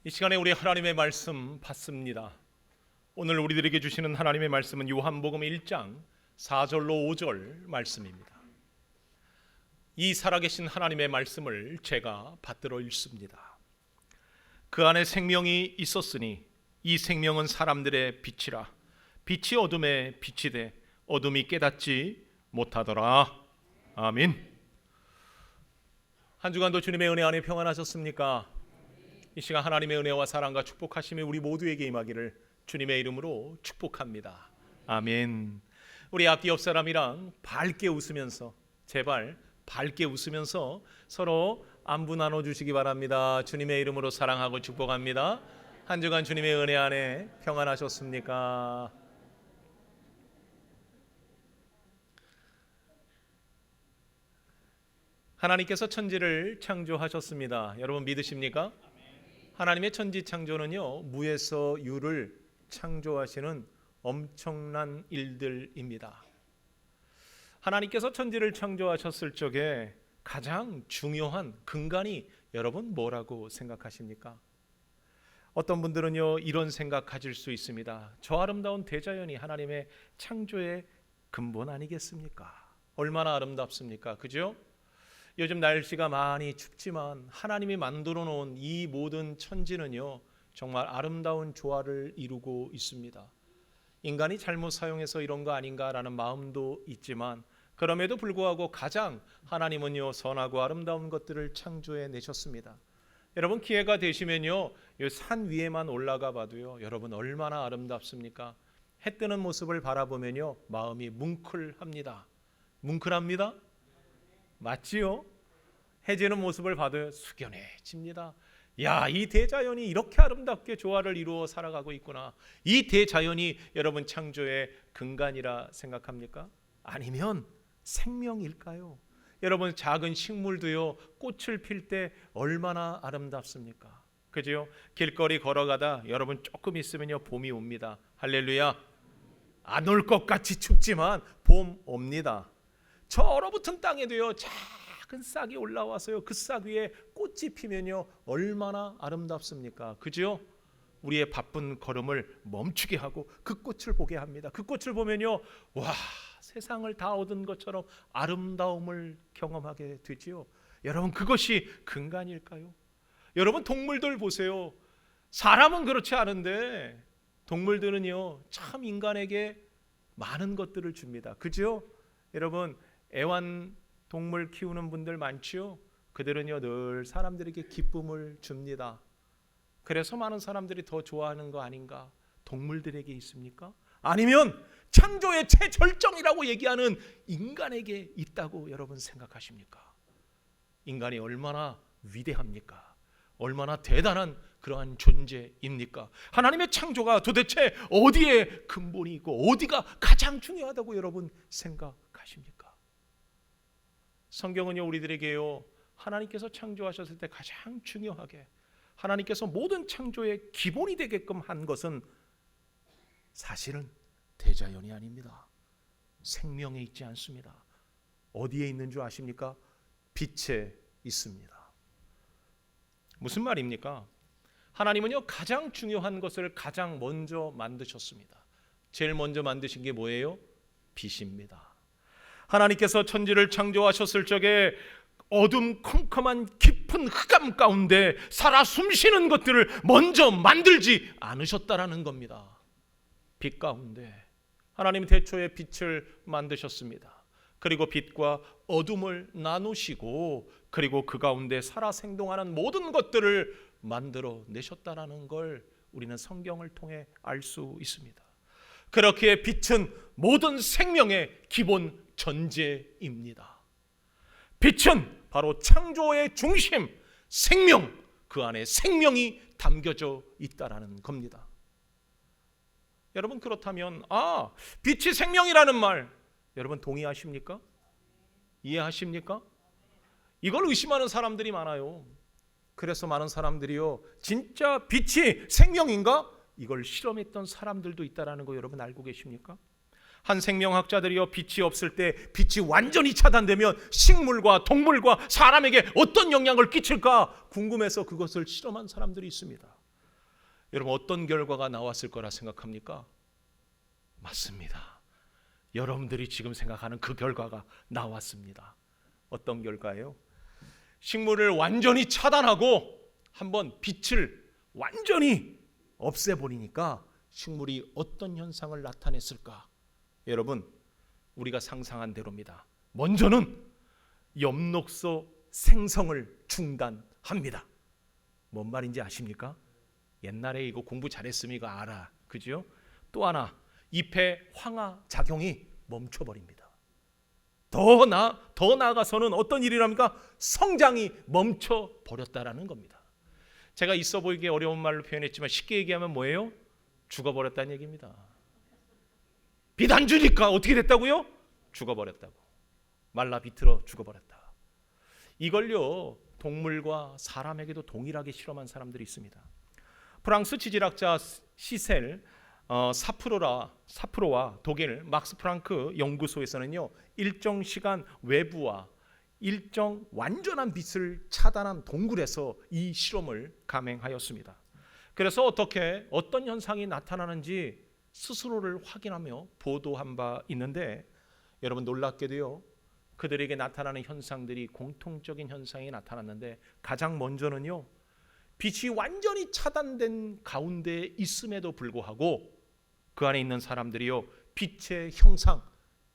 이 시간에 우리 하나님의 말씀 받습니다. 오늘 우리들에게 주시는 하나님의 말씀은 요한복음 1장 4절로 5절 말씀입니다. 이 살아계신 하나님의 말씀을 제가 받들어 읽습니다. 그 안에 생명이 있었으니 이 생명은 사람들의 빛이라. 빛이 어둠에 빛이 돼 어둠이 깨닫지 못하더라. 아멘. 한 주간도 주님의 은혜 안에 평안하셨습니까? 이 시간 하나님의 은혜와 사랑과 축복하심이 우리 모두에게 임하기를 주님의 이름으로 축복합니다. 아멘. 우리 앞뒤 옆 사람이랑 밝게 웃으면서, 제발 밝게 웃으면서 서로 안부 나눠주시기 바랍니다. 주님의 이름으로 사랑하고 축복합니다. 한 주간 주님의 은혜 안에 평안하셨습니까? 하나님께서 천지를 창조하셨습니다. 여러분 믿으십니까? 하나님의 천지 창조는요, 무에서 유를 창조하시는 엄청난 일들입니다. 하나님께서 천지를 창조하셨을 적에 가장 중요한 근간이 여러분 뭐라고 생각하십니까? 어떤 분들은요, 이런 생각 가질 수 있습니다. 저 아름다운 대자연이 하나님의 창조의 근본 아니겠습니까? 얼마나 아름답습니까? 그죠? 요즘 날씨가 많이 춥지만 하나님이 만들어 놓은 이 모든 천지는요, 정말 아름다운 조화를 이루고 있습니다. 인간이 잘못 사용해서 이런 거 아닌가라는 마음도 있지만, 그럼에도 불구하고 가장 하나님은요, 선하고 아름다운 것들을 창조해 내셨습니다. 여러분 기회가 되시면요, 이 산 위에만 올라가 봐도요, 여러분 얼마나 아름답습니까? 해 뜨는 모습을 바라보면요, 마음이 뭉클합니다. 뭉클합니다? 맞지요? 해지는 모습을 봐도 숙연해집니다. 야, 이 대자연이 이렇게 아름답게 조화를 이루어 살아가고 있구나. 이 대자연이 여러분 창조의 근간이라 생각합니까? 아니면 생명일까요? 여러분 작은 식물도요, 꽃을 필 때 얼마나 아름답습니까? 그죠? 길거리 걸어가다 여러분 조금 있으면요, 봄이 옵니다. 할렐루야. 안 올 것 같이 춥지만 봄 옵니다. 저 얼어붙은 땅에도요, 작은 싹이 올라와서요, 그 싹 위에 꽃이 피면요, 얼마나 아름답습니까? 그죠? 우리의 바쁜 걸음을 멈추게 하고 그 꽃을 보게 합니다. 그 꽃을 보면요, 와, 세상을 다 얻은 것처럼 아름다움을 경험하게 되지요. 여러분 그것이 근간일까요? 여러분 동물들 보세요. 사람은 그렇지 않은데 동물들은요, 참 인간에게 많은 것들을 줍니다. 그죠? 여러분 애완동물 키우는 분들 많지요? 그들은요, 늘 사람들에게 기쁨을 줍니다. 그래서 많은 사람들이 더 좋아하는 거 아닌가? 동물들에게 있습니까? 아니면 창조의 최절정이라고 얘기하는 인간에게 있다고 여러분 생각하십니까? 인간이 얼마나 위대합니까? 얼마나 대단한 그러한 존재입니까? 하나님의 창조가 도대체 어디에 근본이 있고 어디가 가장 중요하다고 여러분 생각하십니까? 성경은요, 우리들에게요, 하나님께서 창조하셨을 때 가장 중요하게 하나님께서 모든 창조의 기본이 되게끔 한 것은 사실은 대자연이 아닙니다. 생명에 있지 않습니다. 어디에 있는 줄 아십니까? 빛에 있습니다. 무슨 말입니까? 하나님은요, 가장 중요한 것을 가장 먼저 만드셨습니다. 제일 먼저 만드신 게 뭐예요? 빛입니다. 하나님께서 천지를 창조하셨을 적에 어둠 컴컴한 깊은 흑암 가운데 살아 숨쉬는 것들을 먼저 만들지 않으셨다라는 겁니다. 빛 가운데 하나님 태초에 빛을 만드셨습니다. 그리고 빛과 어둠을 나누시고, 그리고 그 가운데 살아 생동하는 모든 것들을 만들어 내셨다라는 걸 우리는 성경을 통해 알 수 있습니다. 그렇기에 빛은 모든 생명의 기본 전제입니다. 빛은 바로 창조의 중심, 생명, 그 안에 생명이 담겨져 있다라는 겁니다. 여러분 그렇다면 빛이 생명이라는 말 여러분 동의하십니까? 이해하십니까? 이걸 의심하는 사람들이 많아요. 그래서 많은 사람들이요, 진짜 빛이 생명인가? 이걸 실험했던 사람들도 있다라는 거 여러분 알고 계십니까? 한 생명학자들이요, 빛이 없을 때 빛이 완전히 차단되면 식물과 동물과 사람에게 어떤 영향을 끼칠까 궁금해서 그것을 실험한 사람들이 있습니다. 여러분 어떤 결과가 나왔을 거라 생각합니까? 맞습니다. 여러분들이 지금 생각하는 그 결과가 나왔습니다. 어떤 결과예요? 식물을 완전히 차단하고 한번 빛을 완전히 없애버리니까 식물이 어떤 현상을 나타냈을까? 여러분, 우리가 상상한 대로입니다. 먼저는 엽록소 생성을 중단합니다. 뭔 말인지 아십니까? 옛날에 이거 공부 잘했으면 이거 알아. 그죠? 또 하나, 잎의 황화 작용이 멈춰버립니다. 더 나아가서는 어떤 일이랍니까? 성장이 멈춰버렸다라는 겁니다. 제가 있어 보이기 어려운 말로 표현했지만 쉽게 얘기하면 뭐예요? 죽어버렸다는 얘기입니다. 빛 안 주니까 어떻게 됐다고요? 죽어버렸다고. 말라 비틀어 죽어버렸다. 이걸요 동물과 사람에게도 동일하게 실험한 사람들이 있습니다. 프랑스 지질학자 시셀 사프로와 독일 막스 프랑크 연구소에서는요 일정 시간 외부와 일정 완전한 빛을 차단한 동굴에서 이 실험을 감행하였습니다. 그래서 어떤 현상이 나타나는지 스스로를 확인하며 보도한 바 있는데, 여러분 놀랍게도요 그들에게 나타나는 현상들이 공통적인 현상이 나타났는데, 가장 먼저는요 빛이 완전히 차단된 가운데 있음에도 불구하고 그 안에 있는 사람들이요 빛의 형상,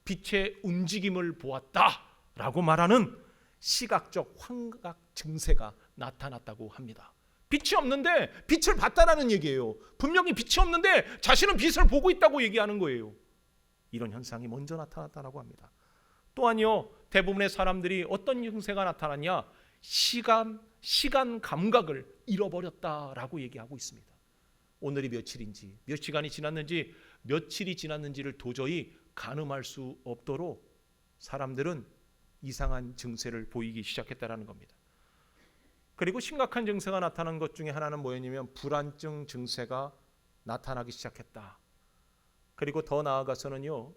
빛의 움직임을 보았다라고 말하는 시각적 환각 증세가 나타났다고 합니다. 빛이 없는데 빛을 봤다라는 얘기예요. 분명히 빛이 없는데 자신은 빛을 보고 있다고 얘기하는 거예요. 이런 현상이 먼저 나타났다고 합니다. 또한요 대부분의 사람들이 어떤 증세가 나타났냐, 시간 감각을 잃어버렸다라고 얘기하고 있습니다. 오늘이 며칠인지, 몇 시간이 지났는지, 며칠이 지났는지를 도저히 가늠할 수 없도록 사람들은 이상한 증세를 보이기 시작했다라는 겁니다. 그리고 심각한 증세가 나타난 것 중에 하나는 뭐였냐면 불안증 증세가 나타나기 시작했다. 그리고 더 나아가서는요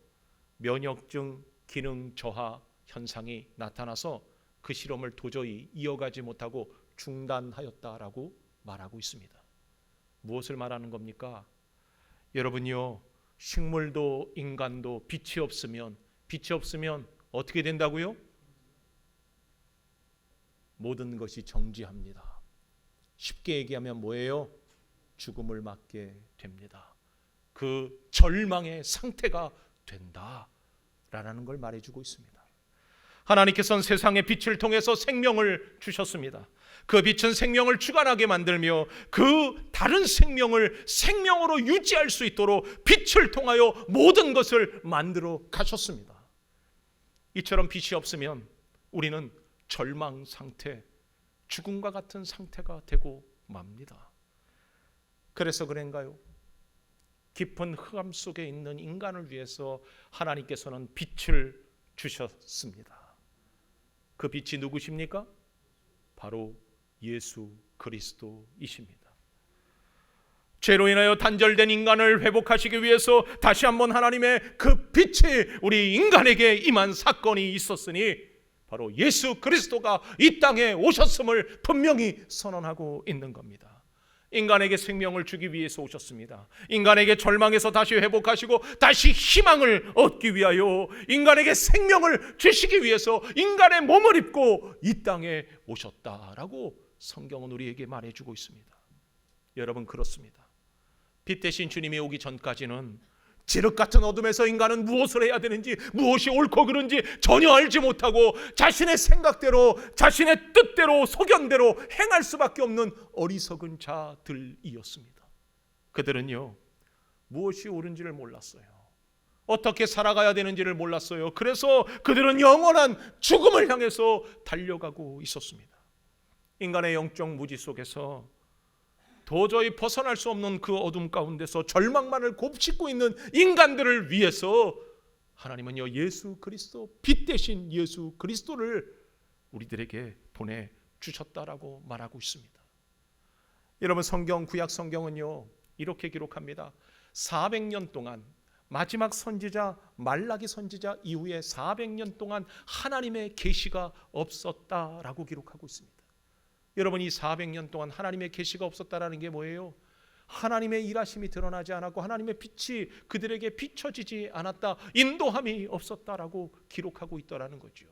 면역증 기능 저하 현상이 나타나서 그 실험을 도저히 이어가지 못하고 중단하였다라고 말하고 있습니다. 무엇을 말하는 겁니까? 여러분요 식물도 인간도 빛이 없으면 어떻게 된다고요? 모든 것이 정지합니다. 쉽게 얘기하면 뭐예요? 죽음을 맞게 됩니다. 그 절망의 상태가 된다라는 걸 말해주고 있습니다. 하나님께서는 세상의 빛을 통해서 생명을 주셨습니다. 그 빛은 생명을 주관하게 만들며 그 다른 생명을 생명으로 유지할 수 있도록 빛을 통하여 모든 것을 만들어 가셨습니다. 이처럼 빛이 없으면 우리는 절망 상태, 죽음과 같은 상태가 되고 맙니다. 그래서 그런가요? 깊은 흑암 속에 있는 인간을 위해서 하나님께서는 빛을 주셨습니다. 그 빛이 누구십니까? 바로 예수 그리스도이십니다. 죄로 인하여 단절된 인간을 회복하시기 위해서 다시 한번 하나님의 그 빛이 우리 인간에게 임한 사건이 있었으니 바로 예수 그리스도가 이 땅에 오셨음을 분명히 선언하고 있는 겁니다. 인간에게 생명을 주기 위해서 오셨습니다. 인간에게 절망에서 다시 회복하시고 다시 희망을 얻기 위하여 인간에게 생명을 주시기 위해서 인간의 몸을 입고 이 땅에 오셨다라고 성경은 우리에게 말해주고 있습니다. 여러분 그렇습니다. 빛 대신 주님이 오기 전까지는 지륵 같은 어둠에서 인간은 무엇을 해야 되는지, 무엇이 옳고 그른지 전혀 알지 못하고 자신의 생각대로, 자신의 뜻대로, 소견대로 행할 수밖에 없는 어리석은 자들이었습니다. 그들은요 무엇이 옳은지를 몰랐어요. 어떻게 살아가야 되는지를 몰랐어요. 그래서 그들은 영원한 죽음을 향해서 달려가고 있었습니다. 인간의 영적 무지 속에서 도저히 벗어날 수 없는 그 어둠 가운데서 절망만을 곱씹고 있는 인간들을 위해서 하나님은요 예수 그리스도, 빛 대신 예수 그리스도를 우리들에게 보내주셨다라고 말하고 있습니다. 여러분 성경, 구약 성경은요 이렇게 기록합니다. 400년 동안, 마지막 선지자 말라기 선지자 이후에 400년 동안 하나님의 계시가 없었다라고 기록하고 있습니다. 여러분 이 400년 동안 하나님의 계시가 없었다라는 게 뭐예요? 하나님의 일하심이 드러나지 않았고 하나님의 빛이 그들에게 비춰지지 않았다, 인도함이 없었다라고 기록하고 있더라는 거죠.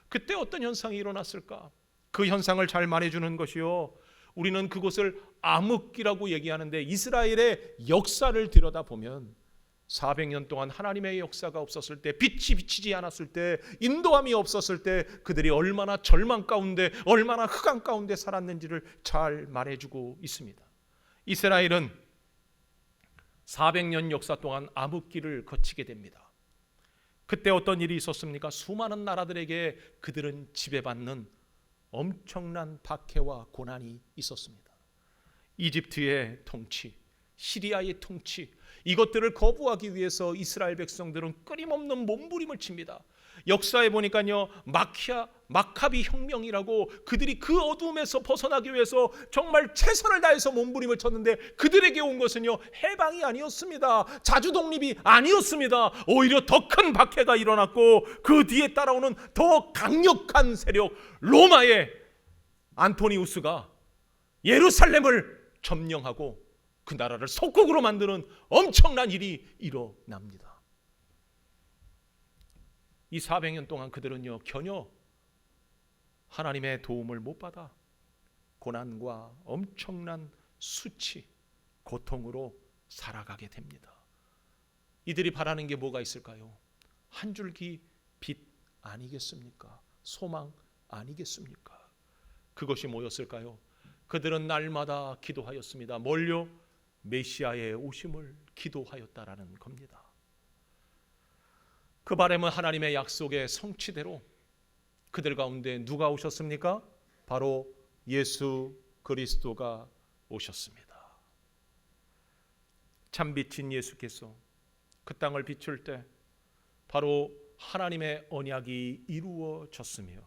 그때 어떤 현상이 일어났을까? 그 현상을 잘 말해주는 것이요, 우리는 그곳을 암흑기라고 얘기하는데 이스라엘의 역사를 들여다보면 400년 동안 하나님의 역사가 없었을 때, 빛이 비치지 않았을 때, 인도함이 없었을 때 그들이 얼마나 절망 가운데, 얼마나 흑암 가운데 살았는지를 잘 말해주고 있습니다. 이스라엘은 400년 역사 동안 암흑기를 거치게 됩니다. 그때 어떤 일이 있었습니까? 수많은 나라들에게 그들은 지배받는 엄청난 박해와 고난이 있었습니다. 이집트의 통치, 시리아의 통치, 이것들을 거부하기 위해서 이스라엘 백성들은 끊임없는 몸부림을 칩니다. 역사에 보니까요, 마카비 혁명이라고 그들이 그 어두움에서 벗어나기 위해서 정말 최선을 다해서 몸부림을 쳤는데 그들에게 온 것은요, 해방이 아니었습니다. 자주 독립이 아니었습니다. 오히려 더 큰 박해가 일어났고 그 뒤에 따라오는 더 강력한 세력 로마의 안토니우스가 예루살렘을 점령하고 그 나라를 속국으로 만드는 엄청난 일이 일어납니다. 이 400년 동안 그들은요, 전혀 하나님의 도움을 못 받아 고난과 엄청난 수치, 고통으로 살아가게 됩니다. 이들이 바라는 게 뭐가 있을까요? 한 줄기 빛 아니겠습니까? 소망 아니겠습니까? 그것이 뭐였을까요? 그들은 날마다 기도하였습니다. 뭘요? 메시아의 오심을 기도하였다라는 겁니다. 그 바람은 하나님의 약속의 성취대로 그들 가운데 누가 오셨습니까? 바로 예수 그리스도가 오셨습니다. 참빛인 예수께서 그 땅을 비출 때 바로 하나님의 언약이 이루어졌으며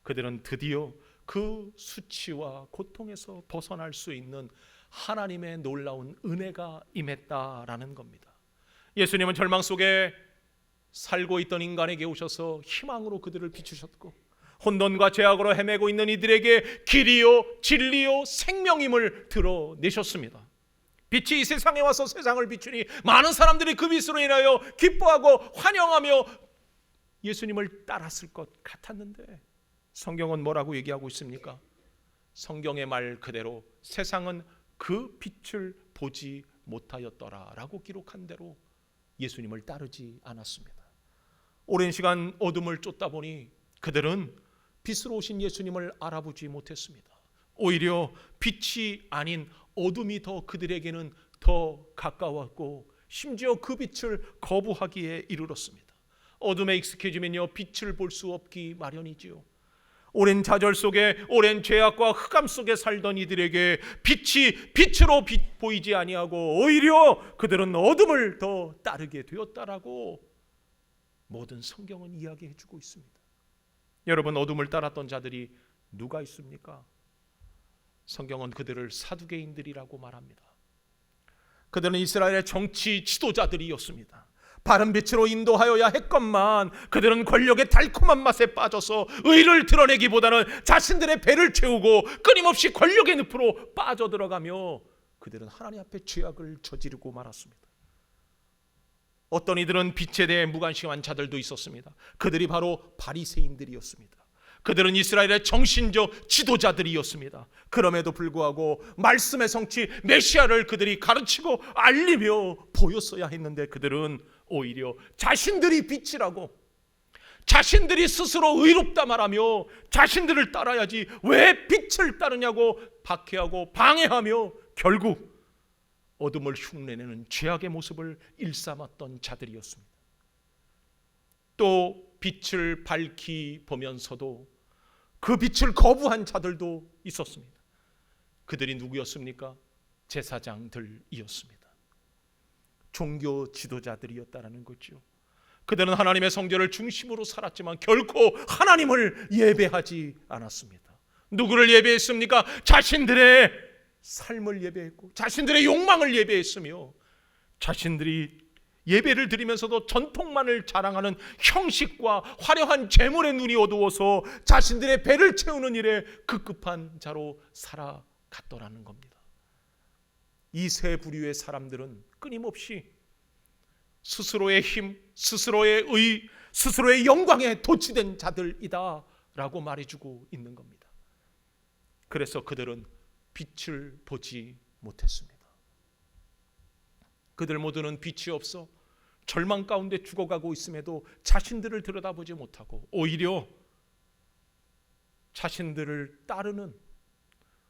그들은 드디어 그 수치와 고통에서 벗어날 수 있는 하나님의 놀라운 은혜가 임했다라는 겁니다. 예수님은 절망 속에 살고 있던 인간에게 오셔서 희망으로 그들을 비추셨고 혼돈과 죄악으로 헤매고 있는 이들에게 길이요 진리요 생명임을 드러내셨습니다. 빛이 이 세상에 와서 세상을 비추니 많은 사람들이 그 빛으로 인하여 기뻐하고 환영하며 예수님을 따랐을 것 같았는데 성경은 뭐라고 얘기하고 있습니까? 성경의 말 그대로 세상은 그 빛을 보지 못하였더라라고 기록한 대로 예수님을 따르지 않았습니다. 오랜 시간 어둠을 쫓다 보니 그들은 빛으로 오신 예수님을 알아보지 못했습니다. 오히려 빛이 아닌 어둠이 더 그들에게는 더 가까웠고 심지어 그 빛을 거부하기에 이르렀습니다. 어둠에 익숙해지면요, 빛을 볼 수 없기 마련이지요. 오랜 좌절 속에, 오랜 죄악과 흑암 속에 살던 이들에게 빛이 빛으로 보이지 아니하고 오히려 그들은 어둠을 더 따르게 되었다라고 모든 성경은 이야기해 주고 있습니다. 여러분, 어둠을 따랐던 자들이 누가 있습니까? 성경은 그들을 사두개인들이라고 말합니다. 그들은 이스라엘의 정치 지도자들이었습니다. 바른 빛으로 인도하여야 했건만 그들은 권력의 달콤한 맛에 빠져서 의를 드러내기보다는 자신들의 배를 채우고 끊임없이 권력의 늪으로 빠져들어가며 그들은 하나님 앞에 죄악을 저지르고 말았습니다. 어떤 이들은 빛에 대해 무관심한 자들도 있었습니다. 그들이 바로 바리새인들이었습니다. 그들은 이스라엘의 정신적 지도자들이었습니다. 그럼에도 불구하고 말씀의 성취 메시아를 그들이 가르치고 알리며 보였어야 했는데 그들은 오히려 자신들이 빛이라고, 자신들이 스스로 의롭다 말하며 자신들을 따라야지 왜 빛을 따르냐고 박해하고 방해하며 결국 어둠을 흉내내는 죄악의 모습을 일삼았던 자들이었습니다. 또 빛을 밝히 보면서도 그 빛을 거부한 자들도 있었습니다. 그들이 누구였습니까? 제사장들이었습니다. 종교 지도자들이었다라는 거죠. 그들은 하나님의 성전을 중심으로 살았지만 결코 하나님을 예배하지 않았습니다. 누구를 예배했습니까? 자신들의 삶을 예배했고 자신들의 욕망을 예배했으며 자신들이 예배를 드리면서도 전통만을 자랑하는 형식과 화려한 재물의 눈이 어두워서 자신들의 배를 채우는 일에 급급한 자로 살아갔더라는 겁니다. 이 세 부류의 사람들은 끊임없이 스스로의 힘, 스스로의 의, 스스로의 영광에 도취된 자들이다 라고 말해주고 있는 겁니다. 그래서 그들은 빛을 보지 못했습니다. 그들 모두는 빛이 없어 절망 가운데 죽어가고 있음에도 자신들을 들여다보지 못하고 오히려 자신들을 따르는,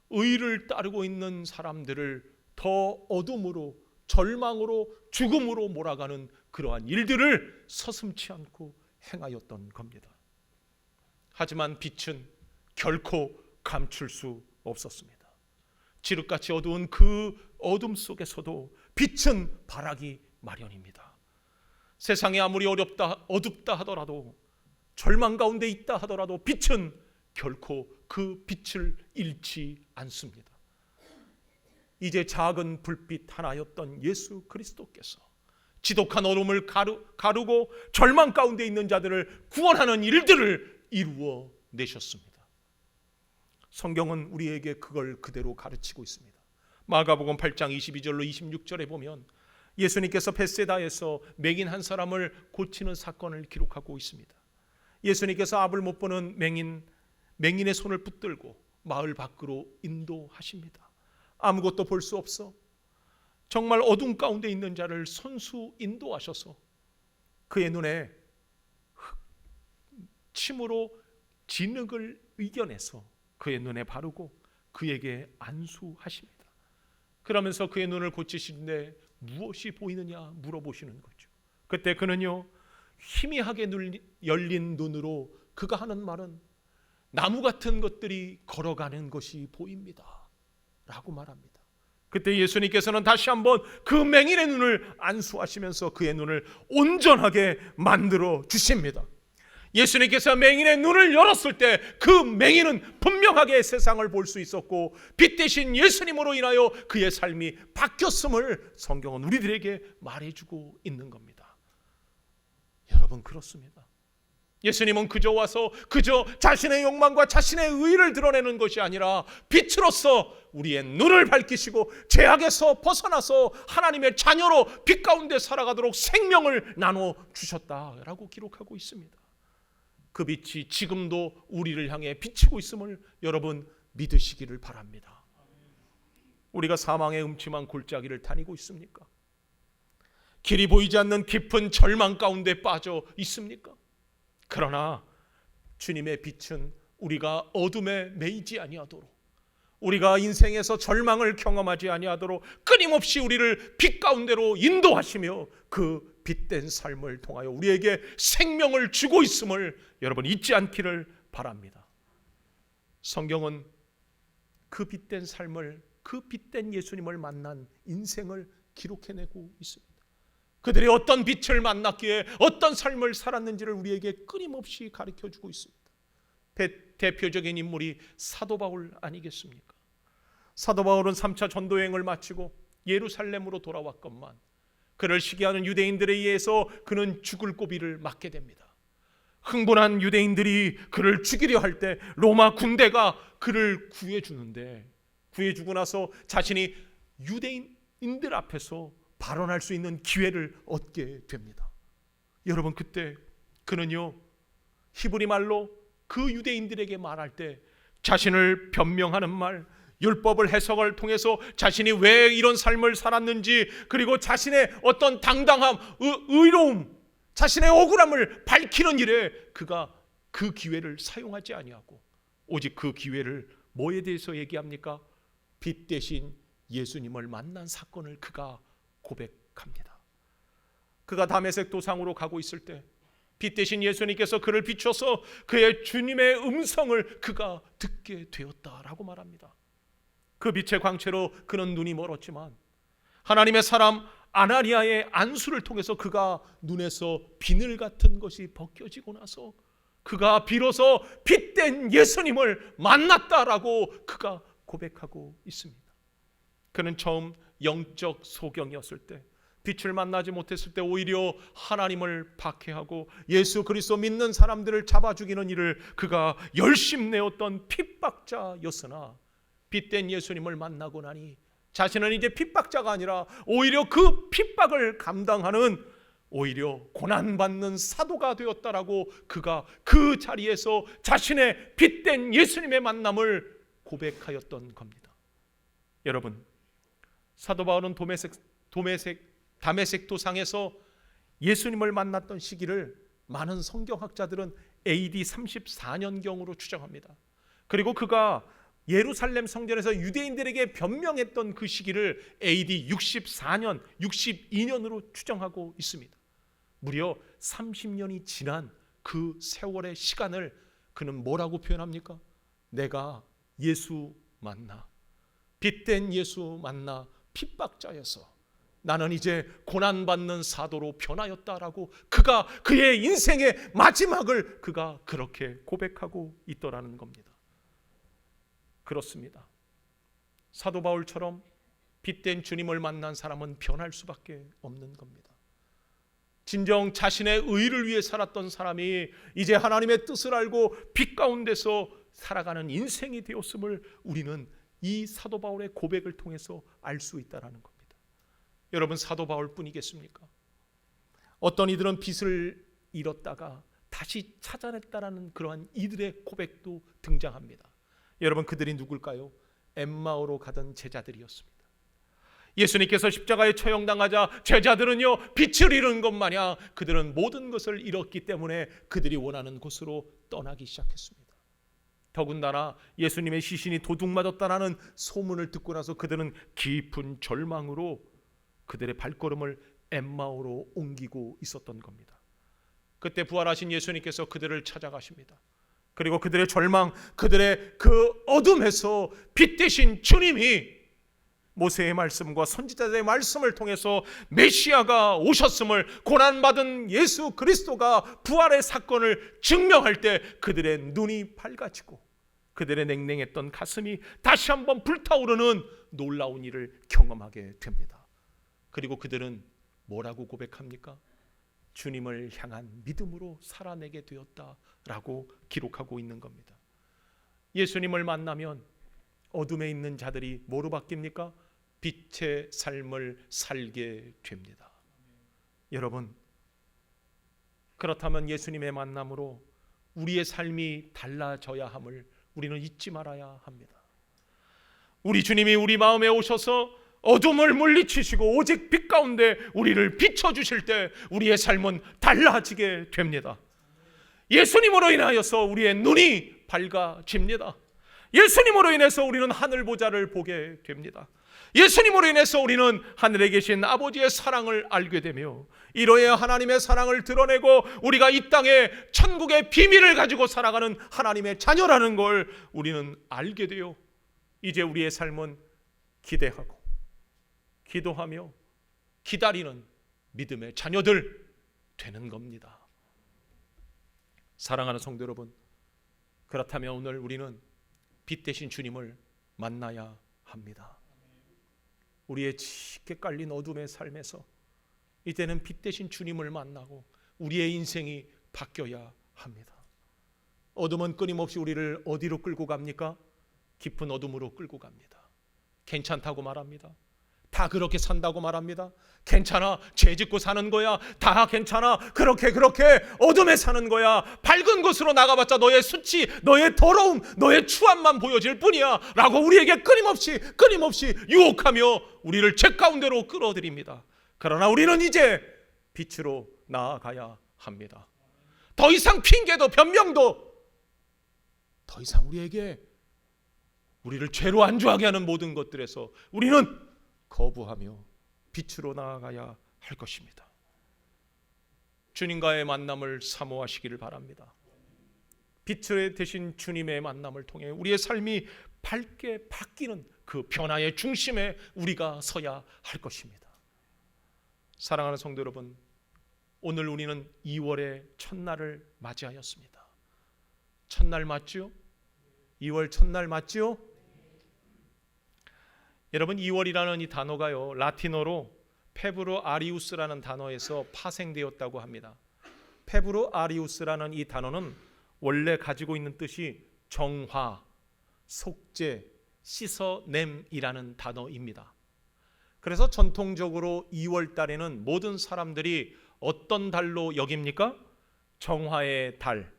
의를 따르고 있는 사람들을 더 어둠으로, 절망으로, 죽음으로 몰아가는 그러한 일들을 서슴지 않고 행하였던 겁니다. 하지만 빛은 결코 감출 수 없었습니다. 지륵같이 어두운 그 어둠 속에서도 빛은 발하기 마련입니다. 세상이 아무리 어둡다 하더라도, 절망 가운데 있다 하더라도 빛은 결코 그 빛을 잃지 않습니다. 이제 작은 불빛 하나였던 예수 그리스도께서 지독한 어둠을 가르고 절망 가운데 있는 자들을 구원하는 일들을 이루어 내셨습니다. 성경은 우리에게 그걸 그대로 가르치고 있습니다. 마가복음 8장 22절로 26절에 보면 예수님께서 벳세다에서 맹인 한 사람을 고치는 사건을 기록하고 있습니다. 예수님께서 앞을 못 보는 맹인의 손을 붙들고 마을 밖으로 인도하십니다. 아무것도 볼 수 없어 정말 어둠 가운데 있는 자를 손수 인도하셔서 그의 눈에 침으로 진흙을 이겨내서 그의 눈에 바르고 그에게 안수하십니다. 그러면서 그의 눈을 고치시는데 무엇이 보이느냐 물어보시는 거죠. 그때 그는요, 희미하게 열린 눈으로 그가 하는 말은 나무 같은 것들이 걸어가는 것이 보입니다 라고 말합니다. 그때 예수님께서는 다시 한번 그 맹인의 눈을 안수하시면서 그의 눈을 온전하게 만들어 주십니다. 예수님께서 맹인의 눈을 열었을 때 그 맹인은 분명하게 세상을 볼 수 있었고 빛 대신 예수님으로 인하여 그의 삶이 바뀌었음을 성경은 우리들에게 말해주고 있는 겁니다. 여러분, 그렇습니다. 예수님은 그저 와서 그저 자신의 욕망과 자신의 의의를 드러내는 것이 아니라 빛으로서 우리의 눈을 밝히시고 죄악에서 벗어나서 하나님의 자녀로 빛 가운데 살아가도록 생명을 나눠 주셨다라고 기록하고 있습니다. 그 빛이 지금도 우리를 향해 비치고 있음을 여러분 믿으시기를 바랍니다. 우리가 사망의 음침한 골짜기를 다니고 있습니까? 길이 보이지 않는 깊은 절망 가운데 빠져 있습니까? 그러나 주님의 빛은 우리가 어둠에 매이지 아니하도록, 우리가 인생에서 절망을 경험하지 아니하도록 끊임없이 우리를 빛 가운데로 인도하시며 그 빛된 삶을 통하여 우리에게 생명을 주고 있음을 여러분 잊지 않기를 바랍니다. 성경은 그 빛된 삶을, 그 빛된 예수님을 만난 인생을 기록해내고 있습니다. 그들이 어떤 빛을 만났기에 어떤 삶을 살았는지를 우리에게 끊임없이 가르쳐주고 있습니다. 대표적인 인물이 사도 바울 아니겠습니까? 사도 바울은 3차 전도여행을 마치고 예루살렘으로 돌아왔건만 그를 시기하는 유대인들에 의해서 그는 죽을 고비를 맞게 됩니다. 흥분한 유대인들이 그를 죽이려 할 때 로마 군대가 그를 구해주는데, 구해주고 나서 자신이 유대인들 앞에서 발언할 수 있는 기회를 얻게 됩니다. 여러분, 그때 그는요, 히브리 말로 그 유대인들에게 말할 때 자신을 변명하는 말, 율법을 해석을 통해서 자신이 왜 이런 삶을 살았는지, 그리고 자신의 어떤 당당함, 의로움, 자신의 억울함을 밝히는 일에 그가 그 기회를 사용하지 아니하고 오직 그 기회를 뭐에 대해서 얘기합니까? 빛 대신 예수님을 만난 사건을 그가 고백합니다. 그가 다메섹 도상으로 가고 있을 때 빛 대신 예수님께서 그를 비춰서 그의 주님의 음성을 그가 듣게 되었다라고 말합니다. 그 빛의 광채로 그는 눈이 멀었지만 하나님의 사람 아나니아의 안수를 통해서 그가 눈에서 비늘 같은 것이 벗겨지고 나서 그가 비로소 빛된 예수님을 만났다라고 그가 고백하고 있습니다. 그는 처음 영적 소경이었을 때, 빛을 만나지 못했을 때 오히려 하나님을 박해하고 예수 그리스도 믿는 사람들을 잡아 죽이는 일을 그가 열심내었던 핍박자였으나 빛된 예수님을 만나고 나니 자신은 이제 핍박자가 아니라 오히려 그 핍박을 감당하는 오히려 고난받는 사도가 되었다라고 그가 그 자리에서 자신의 빛된 예수님의 만남을 고백하였던 겁니다. 여러분, 사도 바울은 다메섹 도상에서 예수님을 만났던 시기를 많은 성경학자들은 AD 34년경으로 추정합니다. 그리고 그가 예루살렘 성전에서 유대인들에게 변명했던 그 시기를 AD 64년, 62년으로 추정하고 있습니다. 무려 30년이 지난 그 세월의 시간을 그는 뭐라고 표현합니까? 내가 예수 만나, 빛된 예수 만나 핍박자여서 나는 이제 고난받는 사도로 변하였다라고 그가 그의 인생의 마지막을 그가 그렇게 고백하고 있더라는 겁니다. 그렇습니다. 사도 바울처럼 빛된 주님을 만난 사람은 변할 수밖에 없는 겁니다. 진정 자신의 의를 위해 살았던 사람이 이제 하나님의 뜻을 알고 빛 가운데서 살아가는 인생이 되었음을 우리는 이 사도 바울의 고백을 통해서 알 수 있다는 겁니다. 여러분, 사도 바울뿐이겠습니까? 어떤 이들은 빛을 잃었다가 다시 찾아냈다라는 그러한 이들의 고백도 등장합니다. 여러분, 그들이 누굴까요? 엠마오로 가던 제자들이었습니다. 예수님께서 십자가에 처형당하자 제자들은요 빛을 잃은 것 마냥 그들은 모든 것을 잃었기 때문에 그들이 원하는 곳으로 떠나기 시작했습니다. 더군다나 예수님의 시신이 도둑맞았다라는 소문을 듣고 나서 그들은 깊은 절망으로 그들의 발걸음을 엠마오로 옮기고 있었던 겁니다. 그때 부활하신 예수님께서 그들을 찾아가십니다. 그리고 그들의 절망, 그들의 그 어둠에서 빛 되신 주님이 모세의 말씀과 선지자들의 말씀을 통해서 메시아가 오셨음을, 고난받은 예수 그리스도가 부활의 사건을 증명할 때 그들의 눈이 밝아지고 그들의 냉랭했던 가슴이 다시 한번 불타오르는 놀라운 일을 경험하게 됩니다. 그리고 그들은 뭐라고 고백합니까? 주님을 향한 믿음으로 살아내게 되었다라고 기록하고 있는 겁니다. 예수님을 만나면 어둠에 있는 자들이 뭐로 바뀝니까? 빛의 삶을 살게 됩니다. 여러분, 그렇다면 예수님의 만남으로 우리의 삶이 달라져야 함을 우리는 잊지 말아야 합니다. 우리 주님이 우리 마음에 오셔서 어둠을 물리치시고 오직 빛 가운데 우리를 비춰주실 때 우리의 삶은 달라지게 됩니다. 예수님으로 인하여서 우리의 눈이 밝아집니다. 예수님으로 인해서 우리는 하늘 보좌를 보게 됩니다. 예수님으로 인해서 우리는 하늘에 계신 아버지의 사랑을 알게 되며 이로해야 하나님의 사랑을 드러내고 우리가 이 땅에 천국의 비밀을 가지고 살아가는 하나님의 자녀라는 걸 우리는 알게 되어 이제 우리의 삶은 기대하고 기도하며 기다리는 믿음의 자녀들 되는 겁니다. 사랑하는 성도 여러분, 그렇다면 오늘 우리는 빛 되신 주님을 만나야 합니다. 우리의 짙게 깔린 어둠의 삶에서 이제는 빛 되신 주님을 만나고 우리의 인생이 바뀌어야 합니다. 어둠은 끊임없이 우리를 어디로 끌고 갑니까? 깊은 어둠으로 끌고 갑니다. 괜찮다고 말합니다. 다 그렇게 산다고 말합니다. 괜찮아, 죄 짓고 사는 거야. 다 괜찮아, 그렇게 어둠에 사는 거야. 밝은 곳으로 나가봤자 너의 수치, 너의 더러움, 너의 추함만 보여질 뿐이야 라고 우리에게 끊임없이 유혹하며 우리를 죄 가운데로 끌어들입니다. 그러나 우리는 이제 빛으로 나아가야 합니다. 더 이상 핑계도 변명도 더 이상 우리를 죄로 안주하게 하는 모든 것들에서 우리는 거부하며 빛으로 나아가야 할 것입니다. 주님과의 만남을 사모하시기를 바랍니다. 빛을 대신 주님의 만남을 통해 우리의 삶이 밝게 바뀌는 그 변화의 중심에 우리가 서야 할 것입니다. 사랑하는 성도 여러분, 오늘 우리는 2월의 첫날을 맞이하였습니다. 첫날 맞죠? 2월 첫날 맞죠? 여러분, 2월이라는 이 단어가요 라틴어로 페브로 아리우스라는 단어에서 파생되었다고 합니다. 페브로 아리우스라는 이 단어는 원래 가지고 있는 뜻이 정화, 속죄, 씻어냄이라는 단어입니다. 그래서 전통적으로 2월 달에는 모든 사람들이 어떤 달로 여깁니까? 정화의 달.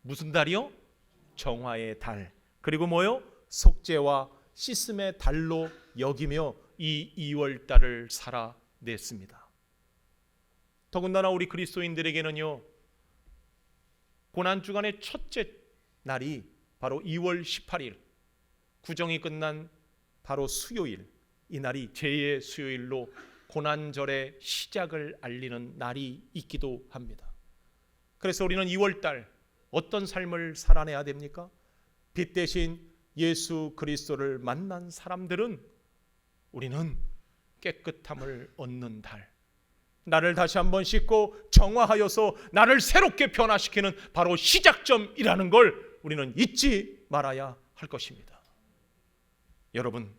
무슨 달이요? 정화의 달. 그리고 뭐요? 속죄와 씻음의 달로 여기며 이 2월 달을 살아냈습니다. 더군다나 우리 그리스도인들에게는요, 고난주간의 첫째 날이 바로 2월 18일, 구정이 끝난 바로 수요일, 이 날이 제의 수요일로 고난절의 시작을 알리는 날이 있기도 합니다. 그래서 우리는 2월달 어떤 삶을 살아내야 됩니까? 빛 대신 예수 그리스도를 만난 사람들은 우리는 깨끗함을 얻는 달, 나를 다시 한번 씻고 정화하여서 나를 새롭게 변화시키는 바로 시작점이라는 걸 우리는 잊지 말아야 할 것입니다. 여러분,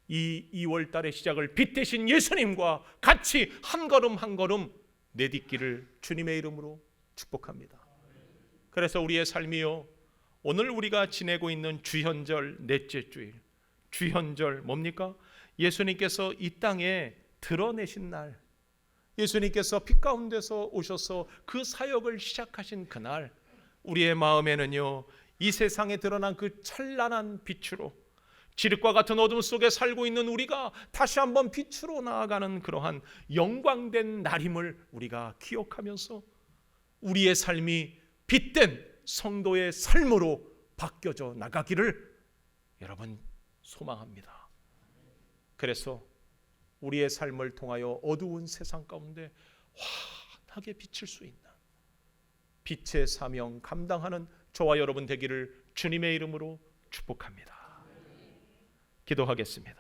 이 2월 달의 시작을 빛 대신 예수님과 같이 한 걸음 한 걸음 내딛기를 주님의 이름으로 축복합니다. 그래서 우리의 삶이요, 오늘 우리가 지내고 있는 주현절 넷째 주일, 주현절 뭡니까? 예수님께서 이 땅에 드러내신 날, 예수님께서 빛 가운데서 오셔서 그 사역을 시작하신 그날, 우리의 마음에는요, 이 세상에 드러난 그 찬란한 빛으로, 지륵과 같은 어둠 속에 살고 있는 우리가 다시 한번 빛으로 나아가는 그러한 영광된 날임을 우리가 기억하면서 우리의 삶이 빛된 성도의 삶으로 바뀌어져 나가기를 여러분 소망합니다. 그래서 우리의 삶을 통하여 어두운 세상 가운데 환하게 비칠 수 있는 빛의 사명 감당하는 저와 여러분 되기를 주님의 이름으로 축복합니다. 기도하겠습니다.